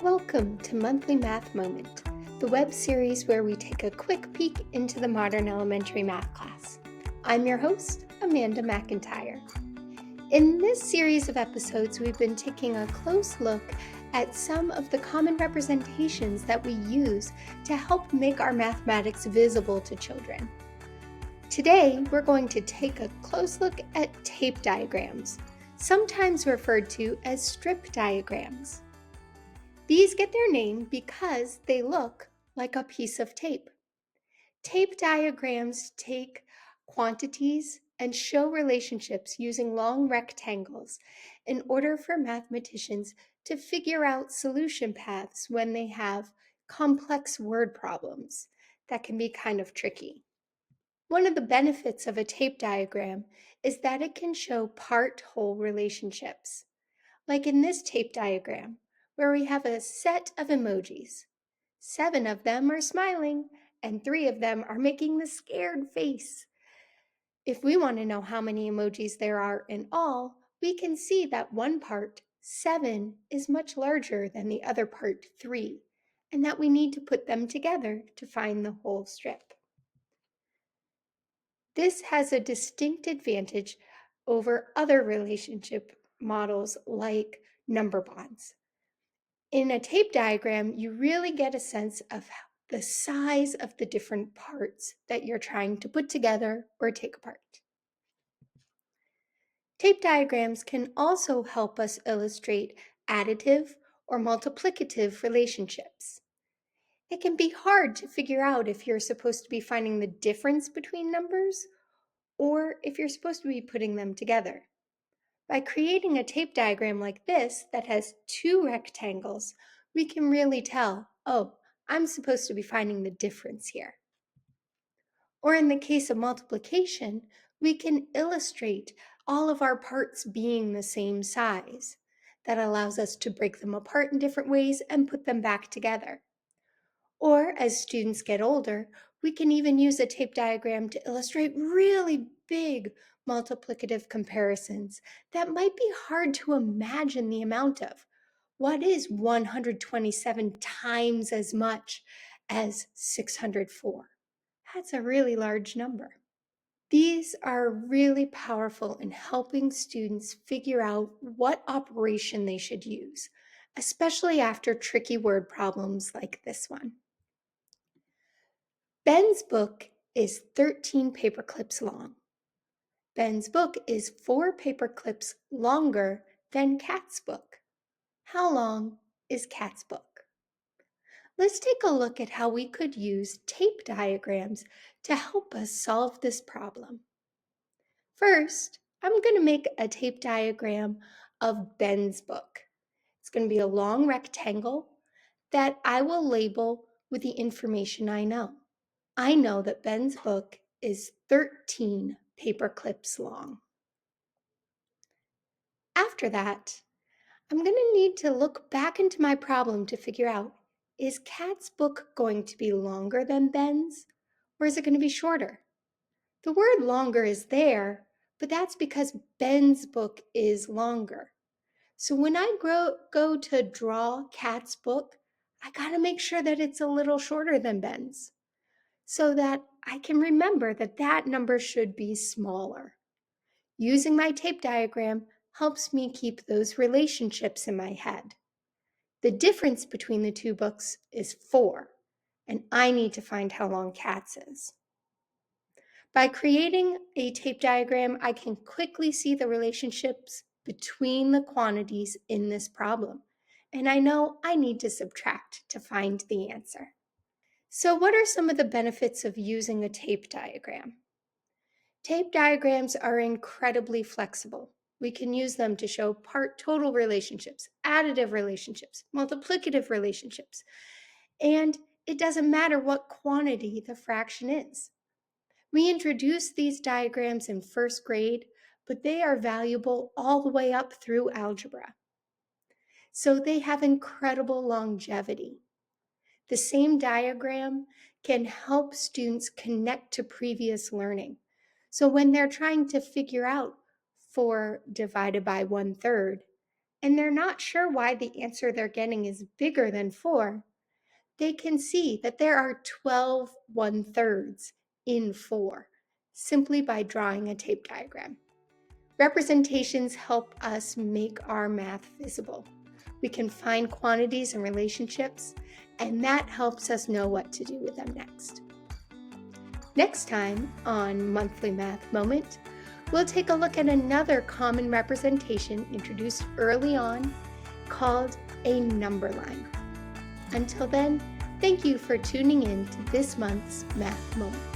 Welcome to Monthly Math Moment, the web series where we take a quick peek into the modern elementary math class. I'm your host, Amanda McIntyre. In this series of episodes, we've been taking a close look at some of the common representations that we use to help make our mathematics visible to children. Today, we're going to take a close look at tape diagrams, sometimes referred to as strip diagrams. These get their name because they look like a piece of tape. Tape diagrams take quantities and show relationships using long rectangles in order for mathematicians to figure out solution paths when they have complex word problems that can be kind of tricky. One of the benefits of a tape diagram is that it can show part-whole relationships. Like in this tape diagram, where we have a set of emojis. 7 of them are smiling, and 3 of them are making the scared face. If we want to know how many emojis there are in all, we can see that one part, 7, is much larger than the other part, 3, and that we need to put them together to find the whole strip. This has a distinct advantage over other relationship models like number bonds. In a tape diagram, you really get a sense of the size of the different parts that you're trying to put together or take apart. Tape diagrams can also help us illustrate additive or multiplicative relationships. It can be hard to figure out if you're supposed to be finding the difference between numbers or if you're supposed to be putting them together. By creating a tape diagram like this that has 2 rectangles, we can really tell, oh, I'm supposed to be finding the difference here. Or in the case of multiplication, we can illustrate all of our parts being the same size. That allows us to break them apart in different ways and put them back together. Or as students get older, we can even use a tape diagram to illustrate really big multiplicative comparisons that might be hard to imagine the amount of. What is 127 times as much as 604? That's a really large number. These are really powerful in helping students figure out what operation they should use, especially after tricky word problems like this one. Ben's book is 13 paper clips long. Ben's book is 4 paper clips longer than Kat's book. How long is Kat's book? Let's take a look at how we could use tape diagrams to help us solve this problem. First, I'm going to make a tape diagram of Ben's book. It's going to be a long rectangle that I will label with the information I know. I know that Ben's book is 13 paper clips long. After that, I'm going to need to look back into my problem to figure out, is Kat's book going to be longer than Ben's, or is it going to be shorter? The word longer is there, but that's because Ben's book is longer. So when I go to draw Kat's book, I got to make sure that it's a little shorter than Ben's, so that I can remember that that number should be smaller. Using my tape diagram helps me keep those relationships in my head. The difference between the two books is 4, and I need to find how long Kat's is. By creating a tape diagram, I can quickly see the relationships between the quantities in this problem, and I know I need to subtract to find the answer. So what are some of the benefits of using a tape diagram? Tape diagrams are incredibly flexible. We can use them to show part-total relationships, additive relationships, multiplicative relationships, and it doesn't matter what quantity the fraction is. We introduced these diagrams in first grade, but they are valuable all the way up through algebra. So they have incredible longevity. The same diagram can help students connect to previous learning. So when they're trying to figure out 4 divided by 1/3, and they're not sure why the answer they're getting is bigger than 4, they can see that there are 12 1/3 in 4 simply by drawing a tape diagram. Representations help us make our math visible. We can find quantities and relationships, and that helps us know what to do with them next. Next time on Monthly Math Moment, we'll take a look at another common representation introduced early on called a number line. Until then, thank you for tuning in to this month's Math Moment.